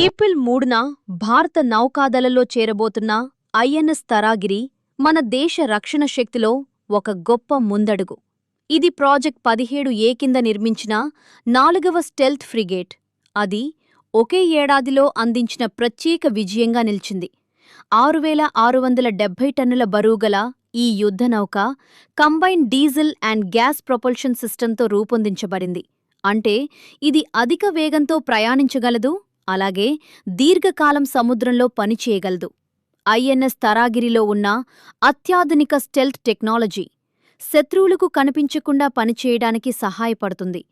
April 3న భారత నౌకాదళలో చేరబోతున్న INS తరాగిరి మన దేశ రక్షణ శక్తిలో ఒక గొప్ప ముందడుగు. ఇది ప్రాజెక్ట్ 17A కింద నిర్మించిన 4వ స్టెల్త్ ఫ్రిగేట్. అది ఒకే ఏడాదిలో అందించిన ప్రత్యేక విజయంగా నిలిచింది. 6670 టన్నుల బరువుగల ఈ యుద్ధనౌక combine diesel and gas propulsion సిస్టంతో రూపొందించబడింది. అంటే ఇది అధిక వేగంతో ప్రయాణించగలదు, అలాగే దీర్ఘకాలం సముద్రంలో పనిచేయగలదు. ఐఎన్ఎస్ తరాగిరిలో ఉన్న అత్యాధునిక స్టెల్త్ టెక్నాలజీ శత్రువులకు కనిపించకుండా పనిచేయడానికి సహాయపడుతుంది.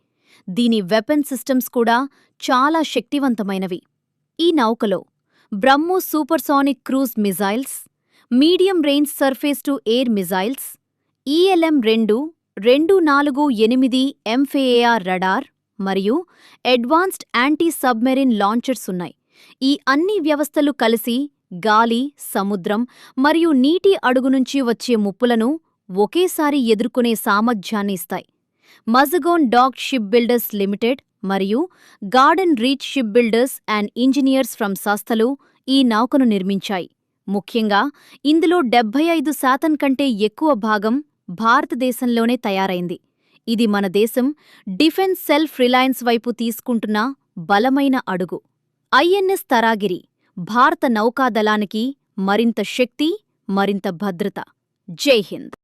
దీని వెపన్ సిస్టమ్స్ కూడా చాలా శక్తివంతమైనవి. ఈ నౌకలో BrahMos supersonic cruise missiles, medium range surface to air missiles, ELM-2 248 MFAR radar మరియు అడ్వాన్స్డ్ యాంటీ సబ్మెరిన్ లాంచర్స్ ఉన్నాయి. ఈ అన్ని వ్యవస్థలు కలిసి గాలి, సముద్రం మరియు నీటి అడుగు నుంచి వచ్చే ముప్పులను ఒకేసారి ఎదుర్కొనే సామర్థ్యాన్ని ఇస్తాయి. Mazagon Dock Shipbuilders Limited మరియు Garden Reach Shipbuilders and Engineers from సంస్థలు ఈ నౌకను నిర్మించాయి. ముఖ్యంగా ఇందులో 75% కంటే ఎక్కువ భాగం భారతదేశంలోనే తయారైంది. ఇది మన దేశం డిఫెన్స్ సెల్ఫ్ రిలయన్స్ వైపు తీసుకుంటున్న బలమైన అడుగు. ఐఎన్ఎస్ తరాగిరి భారత నౌకాదళానికి మరింత శక్తి, మరింత భద్రత. జై హింద్.